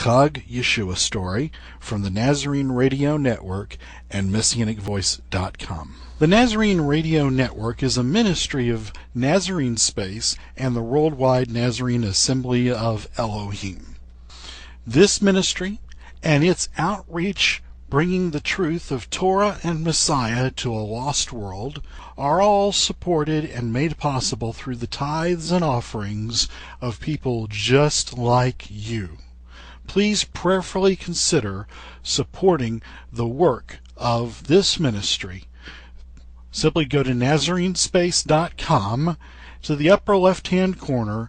Chag Yeshua story from the Nazarene Radio Network and MessianicVoice.com. The Nazarene Radio Network is a ministry of Nazarene Space and the Worldwide Nazarene Assembly of Elohim. This ministry and its outreach bringing the truth of Torah and Messiah to a lost world are all supported and made possible through the tithes and offerings of people just like you. Please prayerfully consider supporting the work of this ministry. Simply go to NazareneSpace.com to the upper left-hand corner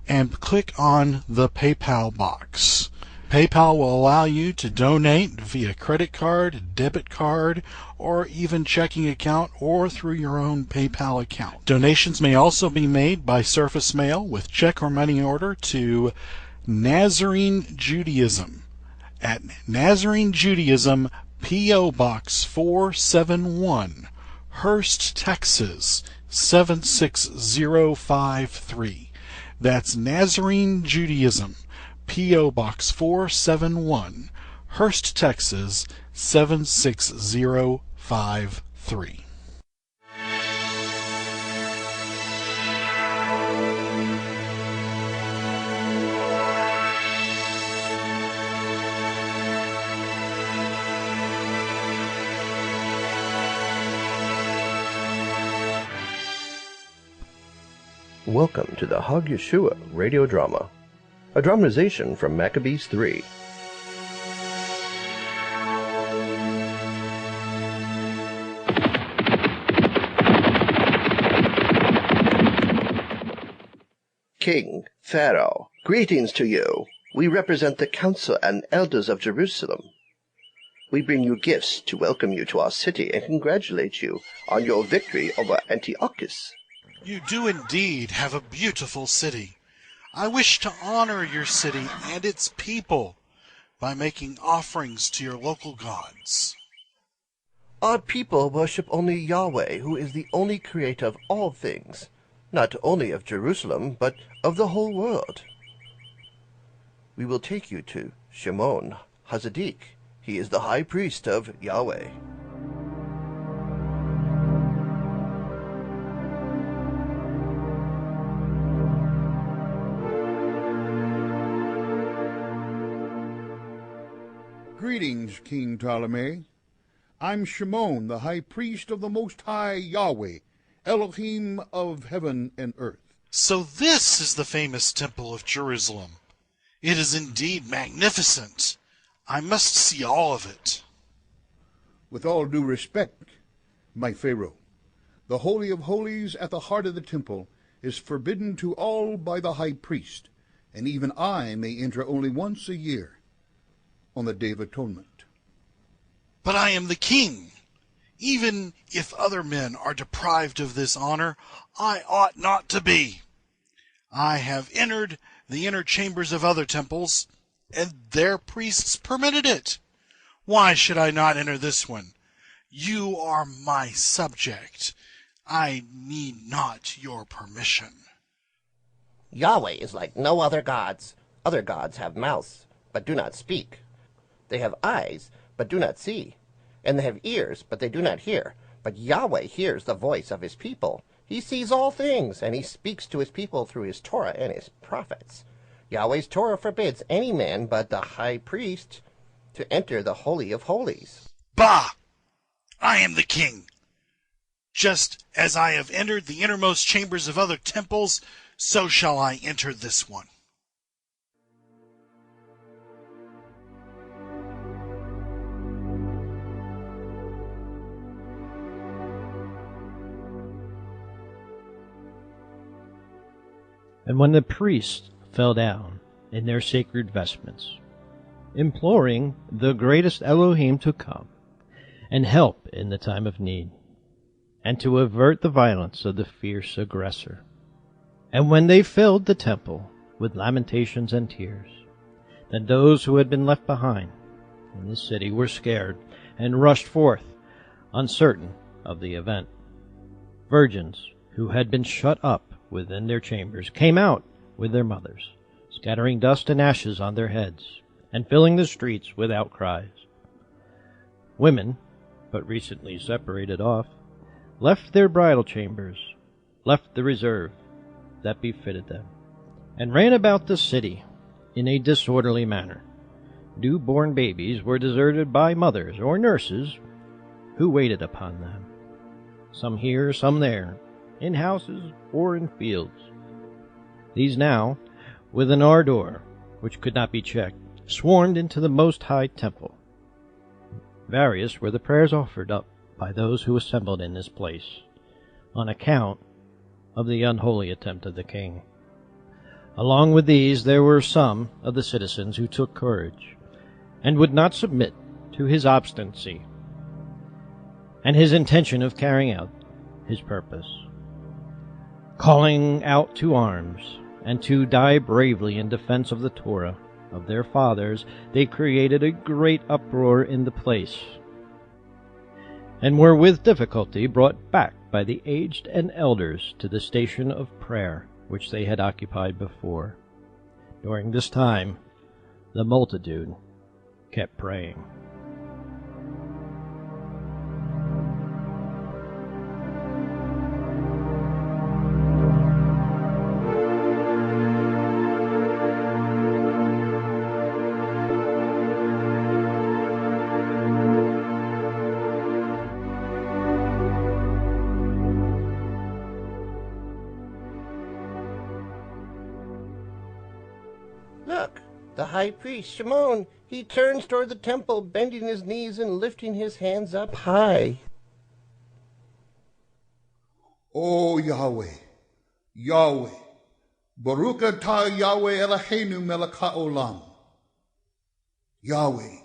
and click on the PayPal box. PayPal will allow you to donate via credit card, debit card, or even checking account or through your own PayPal account. Donations may also be made by surface mail with check or money order to Nazarene Judaism at Nazarene Judaism, P.O. Box 471, Hurst, Texas 76053. That's Nazarene Judaism, P.O. Box 471, Hurst, Texas 76053. Welcome to the Chag Yeshua radio drama, a dramatization from Maccabees 3. King, Pharaoh, greetings to you. We represent the council and elders of Jerusalem. We bring you gifts to welcome you to our city and congratulate you on your victory over Antiochus. You do indeed have a beautiful city. I wish to honor your city and its people by making offerings to your local gods. Our people worship only Yahweh, who is the only creator of all things, not only of Jerusalem, but of the whole world. We will take you to Shimon Hazadik. He is the high priest of Yahweh. Greetings, King Ptolemy. I'm Shimon, the high priest of the Most High Yahweh, Elohim of heaven and earth. So this is the famous Temple of Jerusalem. It is indeed magnificent. I must see all of it. With all due respect, my Pharaoh, the Holy of Holies at the heart of the temple is forbidden to all by the high priest, and even I may enter only once a year, on the Day of Atonement. But I am the king. Even if other men are deprived of this honor, I ought not to be. I have entered the inner chambers of other temples, and their priests permitted it. Why should I not enter this one? You are my subject. I need not your permission. Yahweh is like no other gods. Other gods have mouths, but do not speak. They have eyes, but do not see. And they have ears, but they do not hear. But Yahweh hears the voice of his people. He sees all things, and he speaks to his people through his Torah and his prophets. Yahweh's Torah forbids any man but the high priest to enter the Holy of Holies. Bah! I am the king. Just as I have entered the innermost chambers of other temples, so shall I enter this one. And when the priests fell down in their sacred vestments, imploring the greatest Elohim to come and help in the time of need, and to avert the violence of the fierce aggressor, and when they filled the temple with lamentations and tears, then those who had been left behind in the city were scared and rushed forth, uncertain of the event. Virgins who had been shut up within their chambers came out with their mothers, scattering dust and ashes on their heads, and filling the streets with outcries. Women, but recently separated off, left their bridal chambers, left the reserve that befitted them, and ran about the city in a disorderly manner. Newborn babies were deserted by mothers or nurses who waited upon them, some here, some there, in houses or in fields. These now, with an ardor which could not be checked, swarmed into the Most High Temple. Various were the prayers offered up by those who assembled in this place, on account of the unholy attempt of the king. Along with these there were some of the citizens who took courage, and would not submit to his obstinacy, and his intention of carrying out his purpose. Calling out to arms, and to die bravely in defense of the Torah of their fathers, they created a great uproar in the place, and were with difficulty brought back by the aged and elders to the station of prayer which they had occupied before. During this time, the multitude kept praying. Look, the high priest, Shimon, he turns toward the temple, bending his knees and lifting his hands up high. O Yahweh, Yahweh, Baruch atah Yahweh Eloheinu melech haolam. Yahweh,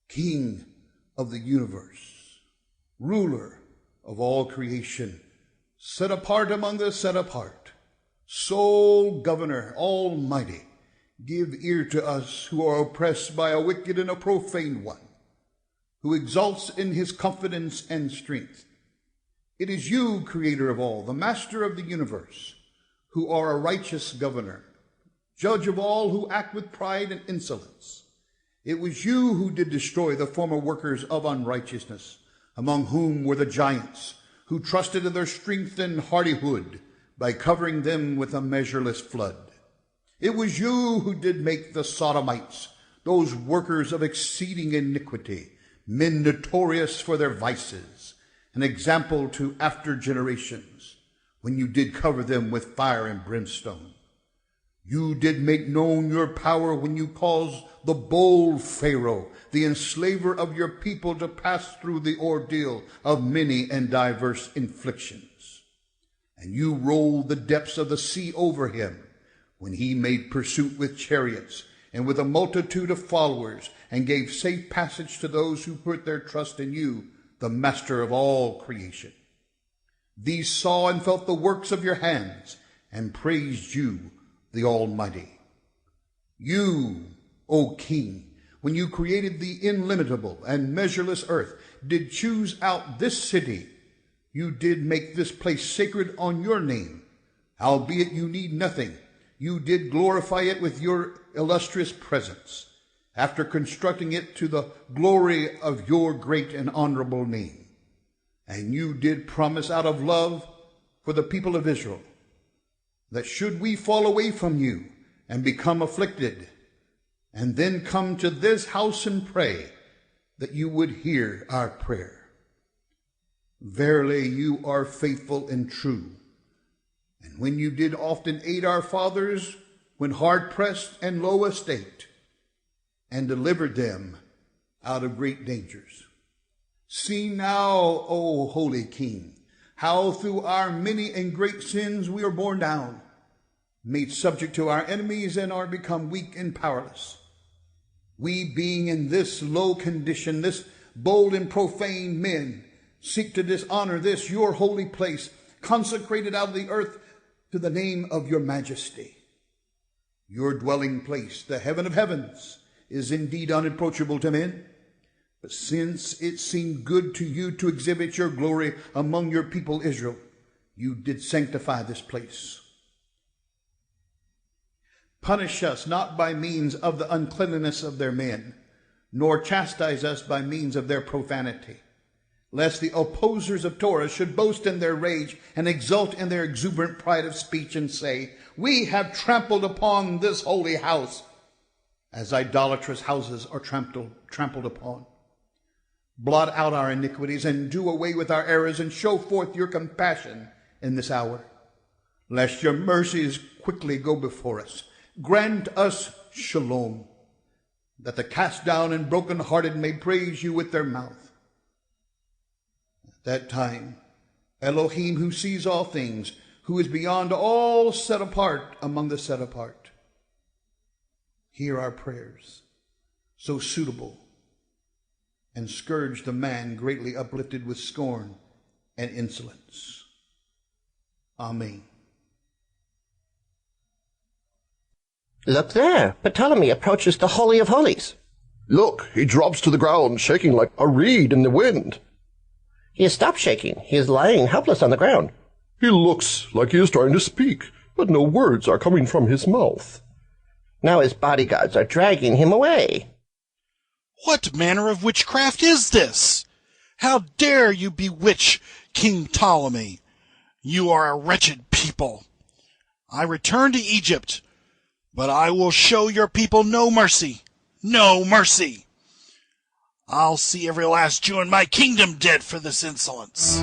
King of the universe, ruler of all creation, set apart among the set apart, sole governor, almighty, give ear to us who are oppressed by a wicked and a profane one, who exalts in his confidence and strength. It is you, creator of all, the master of the universe, who are a righteous governor, judge of all who act with pride and insolence. It was you who did destroy the former workers of unrighteousness, among whom were the giants, who trusted in their strength and hardihood by covering them with a measureless flood. It was you who did make the Sodomites, those workers of exceeding iniquity, men notorious for their vices, an example to after generations, when you did cover them with fire and brimstone. You did make known your power when you caused the bold Pharaoh, the enslaver of your people, to pass through the ordeal of many and diverse inflictions. And you rolled the depths of the sea over him, when he made pursuit with chariots and with a multitude of followers, and gave safe passage to those who put their trust in you, the master of all creation. These saw and felt the works of your hands, and praised you, the Almighty. You, O King, when you created the illimitable and measureless earth, did choose out this city. You did make this place sacred on your name. Albeit you need nothing, you did glorify it with your illustrious presence, after constructing it to the glory of your great and honorable name. And you did promise out of love for the people of Israel, that should we fall away from you and become afflicted, and then come to this house and pray, that you would hear our prayer. Verily you are faithful and true. And when you did often aid our fathers, when hard pressed and low estate, and delivered them out of great dangers. See now, O Holy King, how through our many and great sins we are borne down, made subject to our enemies, and are become weak and powerless. We, being in this low condition, this bold and profane men, seek to dishonor this your holy place, consecrated out of the earth to the name of your majesty. Your dwelling place, the heaven of heavens, is indeed unapproachable to men. But since it seemed good to you to exhibit your glory among your people Israel, you did sanctify this place. Punish us not by means of the uncleanness of their men, nor chastise us by means of their profanity, lest the opposers of Torah should boast in their rage and exult in their exuberant pride of speech and say, we have trampled upon this holy house, as idolatrous houses are trampled upon. Blot out our iniquities and do away with our errors and show forth your compassion in this hour, lest your mercies quickly go before us. Grant us shalom, that the cast down and broken-hearted may praise you with their mouth. At that time, Elohim, who sees all things, who is beyond all set apart among the set apart, hear our prayers, so suitable, and scourge the man greatly uplifted with scorn and insolence. Amen. Look there, Ptolemy approaches the Holy of Holies. Look, he drops to the ground, shaking like a reed in the wind. He has stopped shaking. He is lying helpless on the ground. He looks like he is trying to speak, but no words are coming from his mouth. Now his bodyguards are dragging him away. What manner of witchcraft is this? How dare you bewitch King Ptolemy? You are a wretched people. I return to Egypt, but I will show your people no mercy. No mercy. I'll see every last Jew in my kingdom dead for this insolence.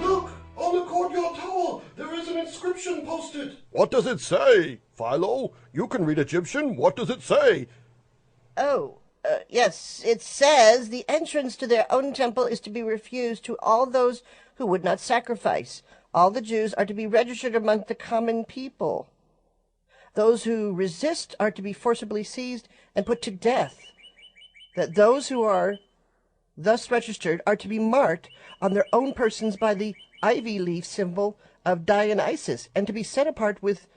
Look, on the courtyard tower, there is an inscription posted. What does it say? Philo, you can read Egyptian. What does it say? Yes, it says the entrance to their own temple is to be refused to all those who would not sacrifice. All the Jews are to be registered among the common people. Those who resist are to be forcibly seized and put to death. That those who are thus registered are to be marked on their own persons by the ivy leaf symbol of Dionysus, and to be set apart with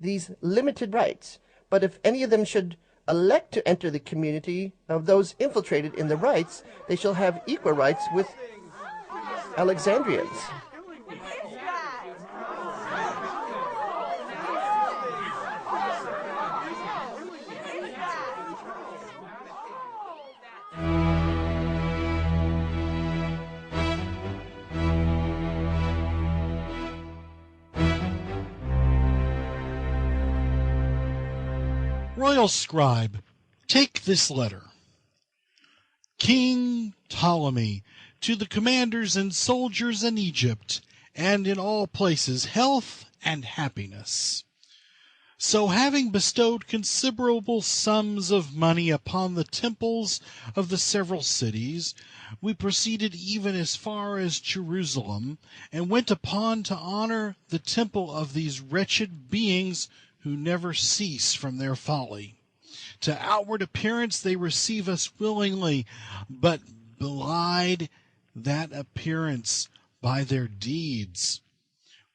these limited rites. But if any of them should elect to enter the community of those infiltrated in the rites, they shall have equal rights with Alexandrians. Royal scribe, take this letter. King Ptolemy, to the commanders and soldiers in Egypt and in all places, health and happiness. So having bestowed considerable sums of money upon the temples of the several cities, we proceeded even as far as Jerusalem, and went upon to honor the temple of these wretched beings who never cease from their folly. To outward appearance they receive us willingly, but belied that appearance by their deeds.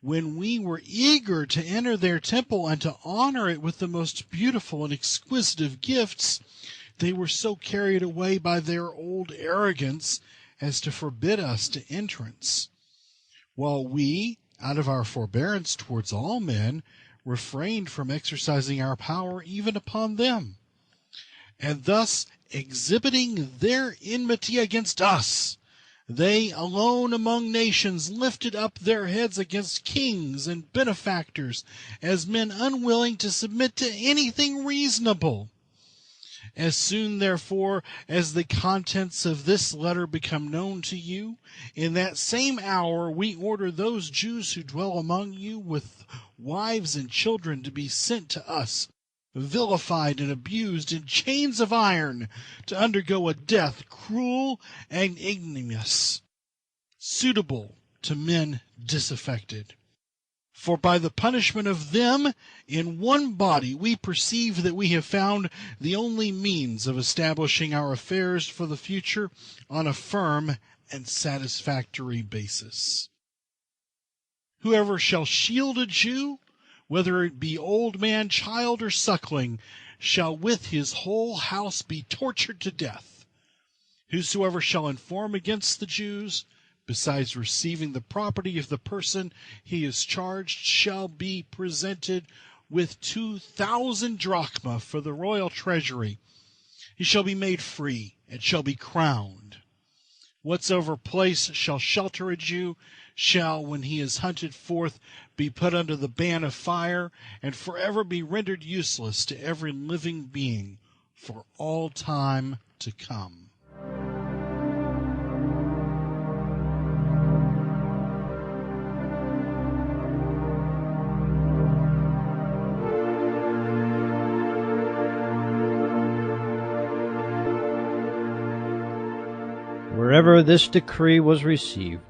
When we were eager to enter their temple and to honor it with the most beautiful and exquisite of gifts, they were so carried away by their old arrogance as to forbid us to entrance, while we, out of our forbearance towards all men, refrained from exercising our power even upon them, and thus exhibiting their enmity against us, they alone among nations lifted up their heads against kings and benefactors as men unwilling to submit to anything reasonable. As soon, therefore, as the contents of this letter become known to you, in that same hour we order those Jews who dwell among you with wives and children to be sent to us, vilified and abused in chains of iron, to undergo a death cruel and ignominious, suitable to men disaffected. For by the punishment of them in one body we perceive that we have found the only means of establishing our affairs for the future on a firm and satisfactory basis. Whoever shall shield a Jew, whether it be old man, child, or suckling, shall with his whole house be tortured to death. Whosoever shall inform against the Jews, besides receiving the property of the person he is charged, shall be presented with 2,000 drachma for the royal treasury. He shall be made free, and shall be crowned. Whatsoever place shall shelter a Jew shall, when he is hunted forth, be put under the ban of fire, and forever be rendered useless to every living being for all time to come. Wherever this decree was received,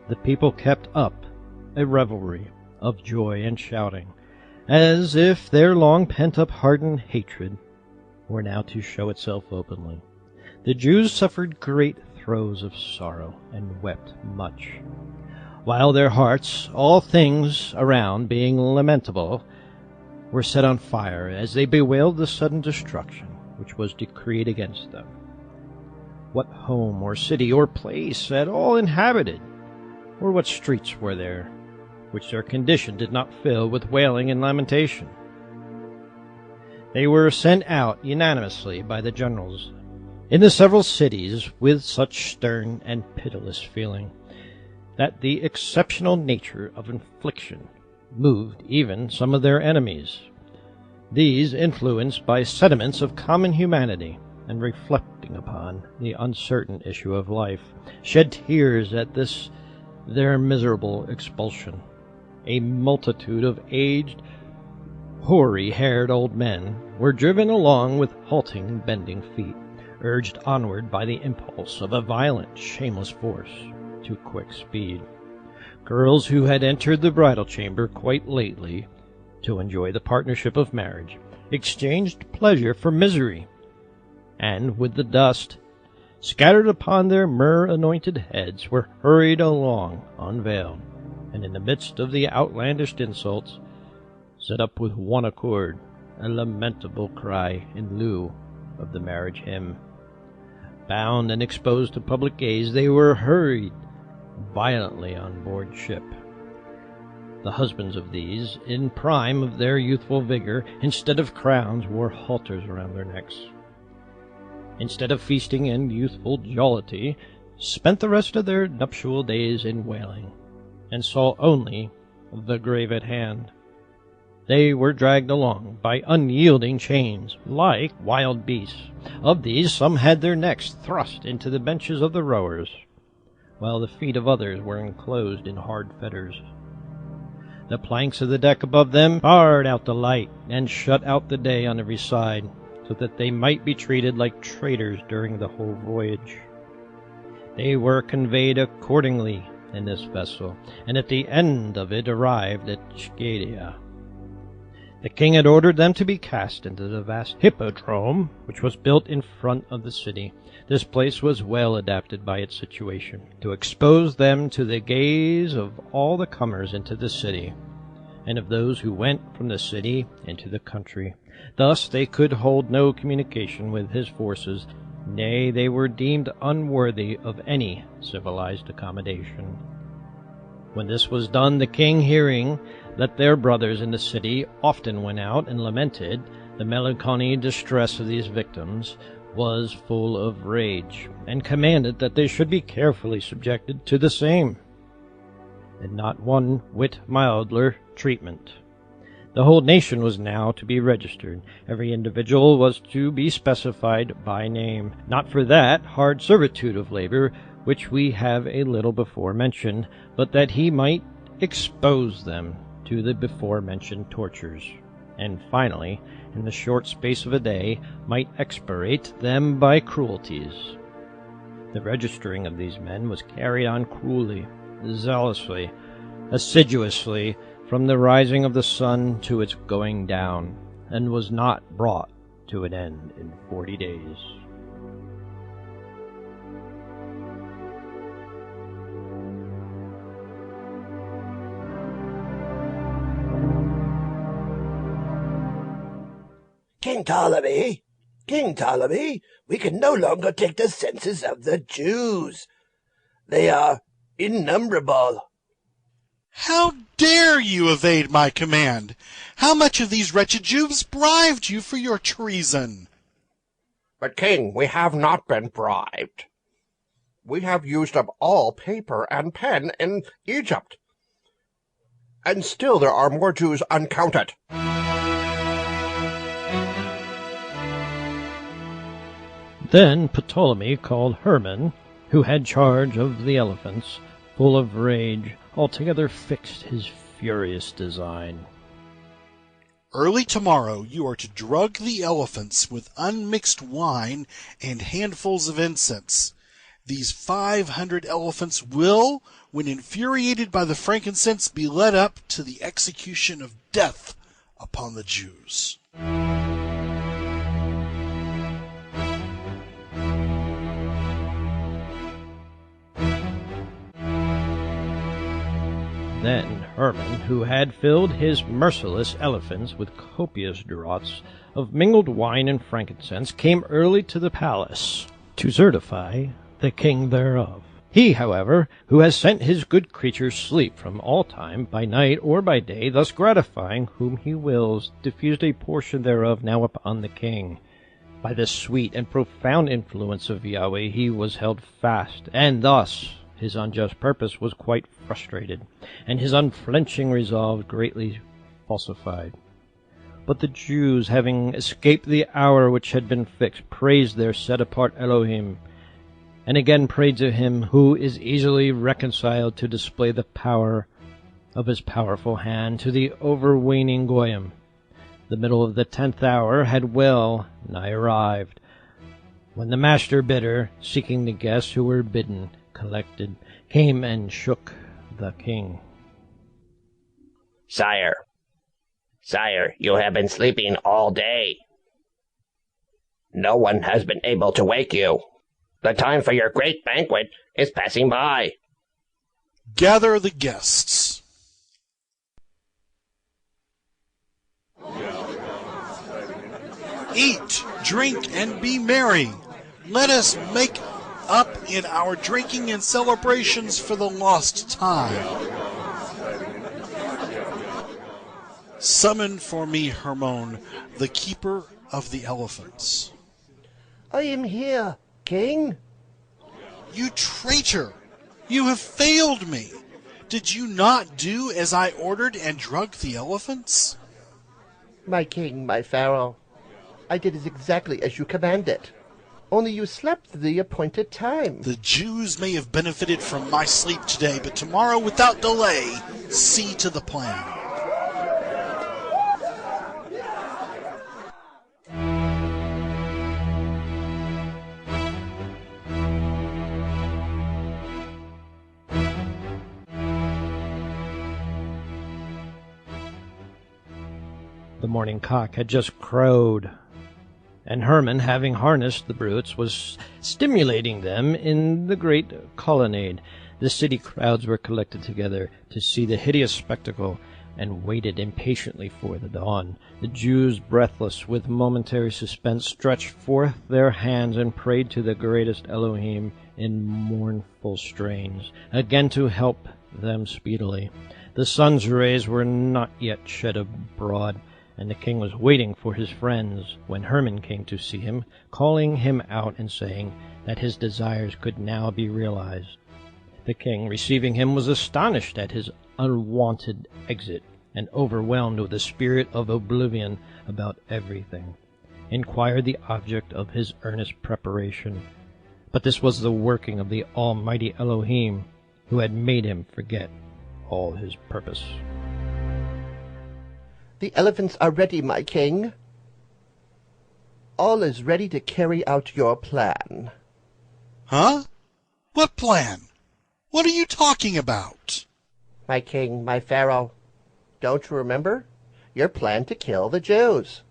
the people kept up a revelry of joy and shouting, as if their long pent-up hardened hatred were now to show itself openly. The Jews suffered great throes of sorrow and wept much, while their hearts, all things around being lamentable, were set on fire as they bewailed the sudden destruction which was decreed against them. What home or city or place at all inhabited, or what streets were there, which their condition did not fill with wailing and lamentation? They were sent out unanimously by the generals in the several cities with such stern and pitiless feeling, that the exceptional nature of infliction moved even some of their enemies. These, influenced by sentiments of common humanity, and reflecting upon the uncertain issue of life, shed tears at this their miserable expulsion. A multitude of aged, hoary-haired old men were driven along with halting, bending feet, urged onward by the impulse of a violent, shameless force, to quick speed. Girls who had entered the bridal chamber quite lately to enjoy the partnership of marriage exchanged pleasure for misery, and with the dust scattered upon their myrrh-anointed heads were hurried along unveiled, and in the midst of the outlandish insults set up with one accord a lamentable cry in lieu of the marriage hymn. Bound and exposed to public gaze, they were hurried violently on board ship. The husbands of these, in prime of their youthful vigor, instead of crowns, wore halters around their necks. Instead of feasting and youthful jollity, spent the rest of their nuptial days in wailing, and saw only the grave at hand. They were dragged along by unyielding chains, like wild beasts. Of these, some had their necks thrust into the benches of the rowers, while the feet of others were enclosed in hard fetters. The planks of the deck above them barred out the light and shut out the day on every side, so that they might be treated like traitors during the whole voyage. They were conveyed accordingly in this vessel, and at the end of it arrived at Scadia. The king had ordered them to be cast into the vast hippodrome, which was built in front of the city. This place was well adapted by its situation to expose them to the gaze of all the comers into the city, and of those who went from the city into the country. Thus they could hold no communication with his forces, nay, they were deemed unworthy of any civilized accommodation. When this was done, the king, hearing that their brothers in the city often went out and lamented the melancholy distress of these victims, was full of rage, and commanded that they should be carefully subjected to the same, and not one whit milder treatment. The whole nation was now to be registered. Every individual was to be specified by name, not for that hard servitude of labor which we have a little before mentioned, but that he might expose them to the before-mentioned tortures, and finally, in the short space of a day, might expirate them by cruelties. The registering of these men was carried on cruelly, zealously, assiduously, from the rising of the sun to its going down, and was not brought to an end in 40 days. King King Ptolemy, we can no longer take the census of the Jews. They are innumerable. How dare you evade my command? How much have these wretched Jews bribed you for your treason? But, King, we have not been bribed. We have used up all paper and pen in Egypt. And still there are more Jews uncounted. Then Ptolemy called Hermann, who had charge of the elephants, full of rage, altogether fixed his furious design. Early tomorrow you are to drug the elephants with unmixed wine and handfuls of incense. These 500 elephants will, when infuriated by the frankincense, be led up to the execution of death upon the Jews. Then Hermann, who had filled his merciless elephants with copious draughts of mingled wine and frankincense, came early to the palace to certify the king thereof. He, however, who has sent his good creatures sleep from all time, by night or by day, thus gratifying whom he wills, diffused a portion thereof now upon the king. By the sweet and profound influence of Yahweh he was held fast, and thus his unjust purpose was quite frustrated, and his unflinching resolve greatly falsified. But the Jews, having escaped the hour which had been fixed, praised their set-apart Elohim, and again prayed to him who is easily reconciled to display the power of his powerful hand to the overweening Goyim. The middle of the 10th hour had well nigh arrived, when the master bidder, seeking the guests who were bidden, collected, came and shook the king. Sire, you have been sleeping all day. No one has been able to wake you. The time for your great banquet is passing by. Gather the guests. Eat, drink, and be merry. Let us make up in our drinking and celebrations for the lost time. Summon for me Hermon, the keeper of the elephants. I am here, King. You traitor! You have failed me! Did you not do as I ordered and drug the elephants? My king, my pharaoh, I did exactly as you commanded. Only you slept the appointed time. The Jews may have benefited from my sleep today, but tomorrow, without delay, see to the plan. The morning cock had just crowed, and Hermann, having harnessed the brutes, was stimulating them in the great colonnade. The city crowds were collected together to see the hideous spectacle, and waited impatiently for the dawn. The Jews, breathless with momentary suspense, stretched forth their hands and prayed to the greatest Elohim in mournful strains, again to help them speedily. The sun's rays were not yet shed abroad, and the king was waiting for his friends, when Hermann came to see him, calling him out and saying that his desires could now be realized. The king, receiving him, was astonished at his unwonted exit, and overwhelmed with a spirit of oblivion about everything, inquired the object of his earnest preparation. But this was the working of the almighty Elohim, who had made him forget all his purpose. The elephants are ready, my king. All is ready to carry out your plan. Huh? What plan? What are you talking about? My king, my pharaoh, don't you remember? Your plan to kill the Jews.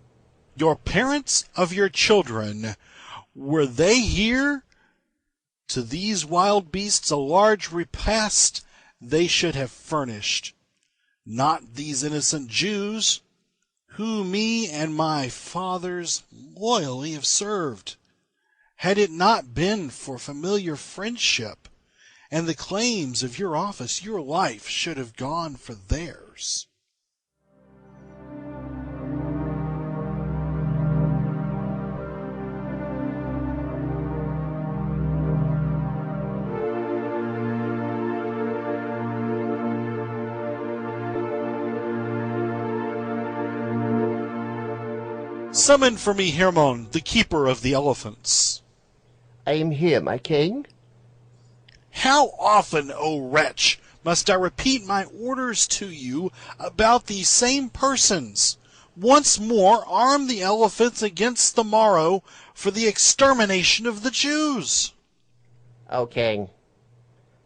Your parents of your children, were they here? To these wild beasts a large repast they should have furnished, not these innocent Jews. who me and my fathers loyally have served. Had it not been for familiar friendship and the claims of your office, your life should have gone for theirs. Summon for me Hermon, the keeper of the elephants. I am here, my king. How often, O wretch, must I repeat my orders to you about these same persons? Once more arm the elephants against the morrow for the extermination of the Jews. O king,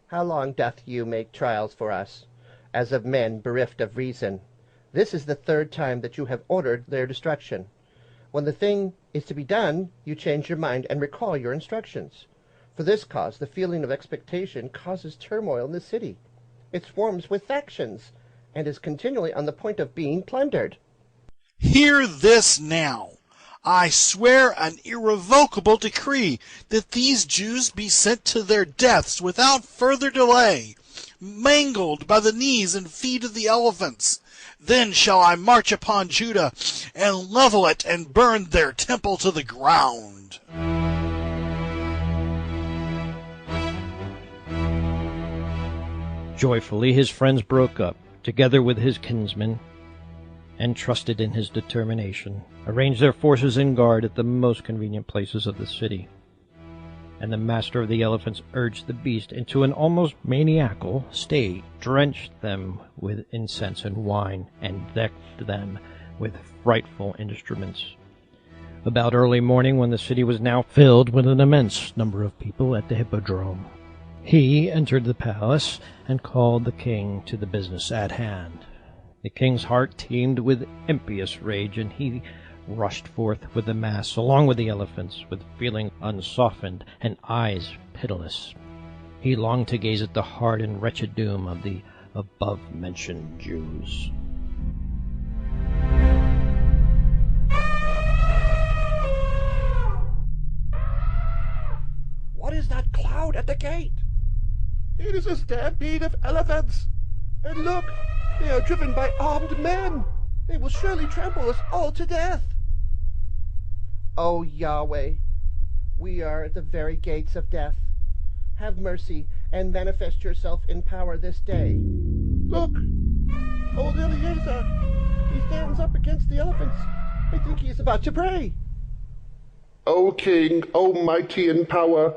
how long doth you make trials for us, as of men bereft of reason? This is the third time that you have ordered their destruction. When the thing is to be done, you change your mind and recall your instructions. For this cause, the feeling of expectation causes turmoil in the city. It swarms with factions, and is continually on the point of being plundered. Hear this now. I swear an irrevocable decree that these Jews be sent to their deaths without further delay, mangled by the knees and feet of the elephants. Then shall I march upon Judah and level it and burn their temple to the ground. Joyfully his friends broke up, together with his kinsmen, and trusted in his determination, arranged their forces in guard at the most convenient places of the city. And the master of the elephants urged the beast into an almost maniacal state, drenched them with incense and wine, and decked them with frightful instruments. About early morning, when the city was now filled with an immense number of people at the hippodrome, he entered the palace and called the king to the business at hand. The king's heart teemed with impious rage, and he rushed forth with the mass, along with the elephants, with feeling unsoftened and eyes pitiless. He longed to gaze at the hard and wretched doom of the above-mentioned Jews. What is that cloud at the gate? It is a stampede of elephants. And look, they are driven by armed men. They will surely trample us all to death. O Yahweh, we are at the very gates of death. Have mercy and manifest yourself in power this day. Look, old Eliezer, he stands up against the elephants. I think he is about to pray. O King, O mighty in power,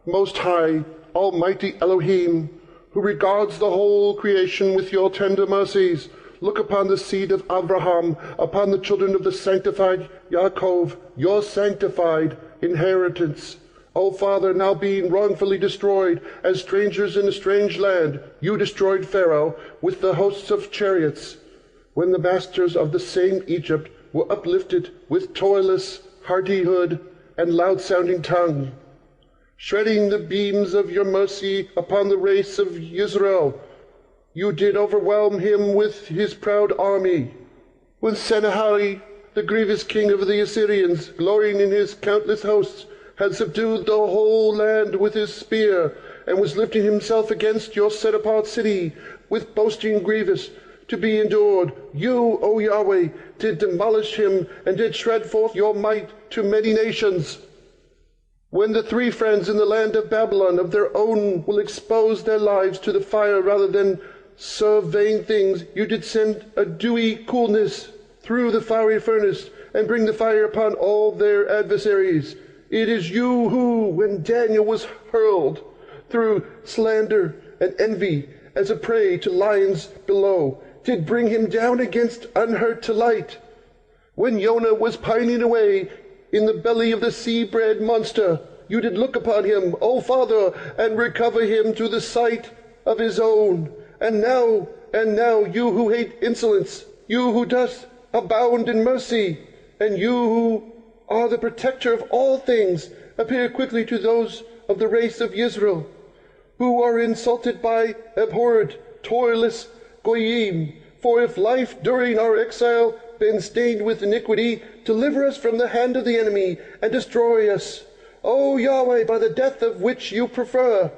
most high, almighty Elohim, who regards the whole creation with your tender mercies, look upon the seed of Abraham, upon the children of the sanctified Yaakov, your sanctified inheritance. O Father, now being wrongfully destroyed as strangers in a strange land, you destroyed Pharaoh with the hosts of chariots, when the masters of the same Egypt were uplifted with toilless hardihood and loud-sounding tongue. Shredding the beams of your mercy upon the race of Israel, you did overwhelm him with his proud army. When Sennacherib, the grievous king of the Assyrians, glorying in his countless hosts, had subdued the whole land with his spear, and was lifting himself against your set-apart city with boasting grievous to be endured, you, O Yahweh, did demolish him, and did shred forth your might to many nations. When the three friends in the land of Babylon of their own will expose their lives to the fire rather than serve vain things, you did send a dewy coolness through the fiery furnace, and bring the fire upon all their adversaries. It is you who, when Daniel was hurled through slander and envy as a prey to lions below, did bring him down against unhurt to light. When Jonah was pining away in the belly of the sea-bred monster, you did look upon him, O Father, and recover him to the sight of his own. And now, you who hate insolence, you who dost abound in mercy, and you who are the protector of all things, appear quickly to those of the race of Israel, who are insulted by abhorred, toilless Goyim. For if life during our exile been stained with iniquity, deliver us from the hand of the enemy, and destroy us, O Yahweh, by the death of which you prefer.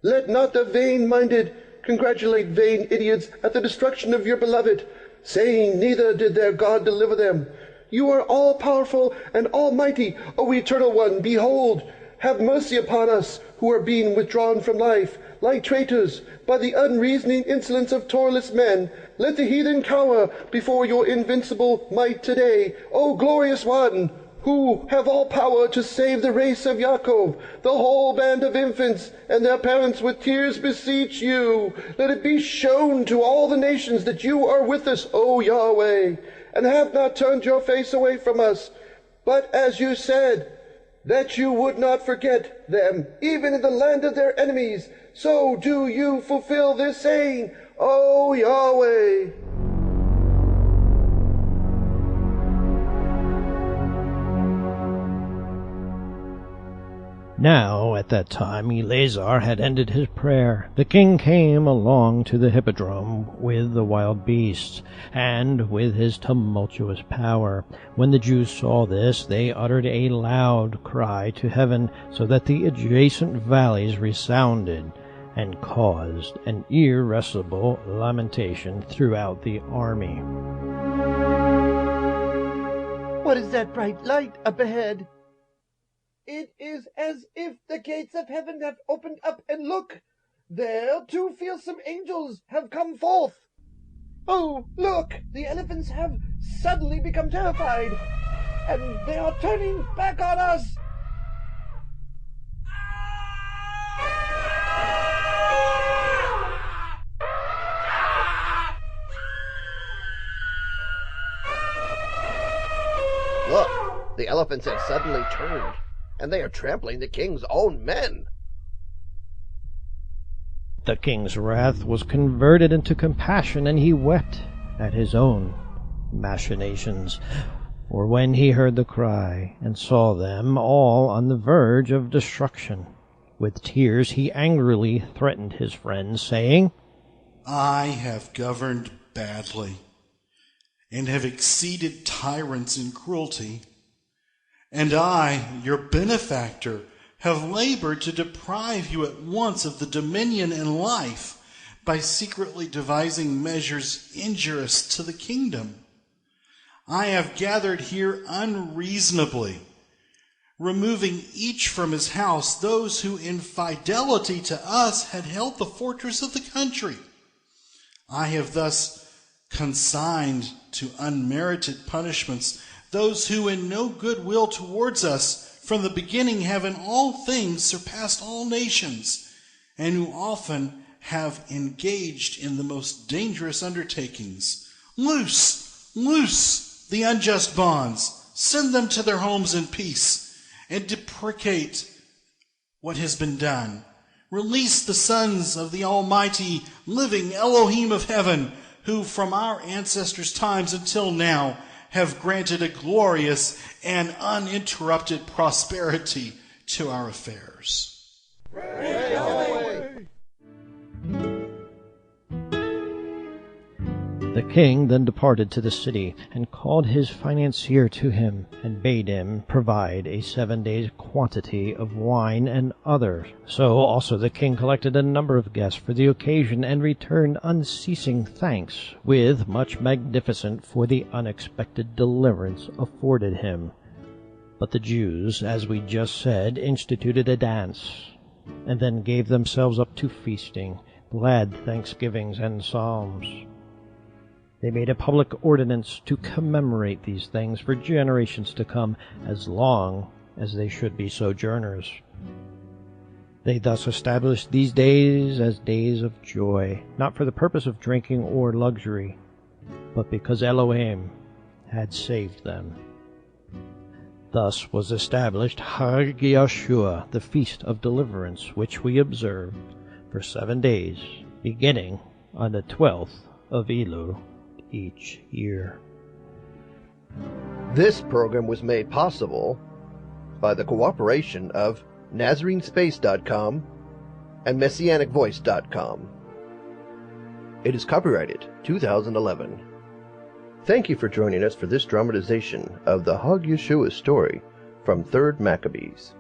Let not the vain-minded congratulate vain idiots at the destruction of your beloved, saying, neither did their God deliver them. You are all-powerful and almighty, O Eternal One. Behold, have mercy upon us, who are being withdrawn from life, like traitors, by the unreasoning insolence of toilless men. Let the heathen cower before your invincible might today, O glorious one, who have all power to save the race of Yaakov. The whole band of infants and their parents with tears beseech you. Let it be shown to all the nations that you are with us, O Yahweh, and have not turned your face away from us, but as you said, that you would not forget them, even in the land of their enemies. So do you fulfill this saying, O Yahweh. Now, at that time, Eleazar had ended his prayer. The king came along to the hippodrome with the wild beasts, and with his tumultuous power. When the Jews saw this, they uttered a loud cry to heaven, so that the adjacent valleys resounded, and caused an irascible lamentation throughout the army. What is that bright light up ahead? It is as if the gates of heaven have opened up, and look, there 2 fearsome angels have come forth. Oh, look, the elephants have suddenly become terrified, and they are turning back on us. Look, the elephants have suddenly turned, and they are trampling the king's own men. The king's wrath was converted into compassion, and he wept at his own machinations. For when he heard the cry, and saw them all on the verge of destruction, with tears he angrily threatened his friends, saying, I have governed badly, and have exceeded tyrants in cruelty. And I, your benefactor, have labored to deprive you at once of the dominion and life by secretly devising measures injurious to the kingdom. I have gathered here unreasonably, removing each from his house those who in fidelity to us had held the fortress of the country. I have thus consigned to unmerited punishments those who in no good will towards us from the beginning have in all things surpassed all nations, and who often have engaged in the most dangerous undertakings. Loose, loose the unjust bonds, send them to their homes in peace, and deprecate what has been done. Release the sons of the Almighty, living Elohim of heaven, who from our ancestors' times until now have granted a glorious and uninterrupted prosperity to our affairs. Praise Yahweh. The king then departed to the city, and called his financier to him, and bade him provide a 7 days' quantity of wine and others. So also the king collected a number of guests for the occasion, and returned unceasing thanks, with much magnificence, for the unexpected deliverance afforded him. But the Jews, as we just said, instituted a dance, and then gave themselves up to feasting, glad thanksgivings, and psalms. They made a public ordinance to commemorate these things for generations to come, as long as they should be sojourners. They thus established these days as days of joy, not for the purpose of drinking or luxury, but because Elohim had saved them. Thus was established Chag Yeshua, the Feast of Deliverance, which we observe for 7 days, beginning on the 12th of Elul each year. This program was made possible by the cooperation of NazareneSpace.com and MessianicVoice.com. It is copyrighted 2011. Thank you for joining us for this dramatization of the Chag Yeshua story from 3rd Maccabees.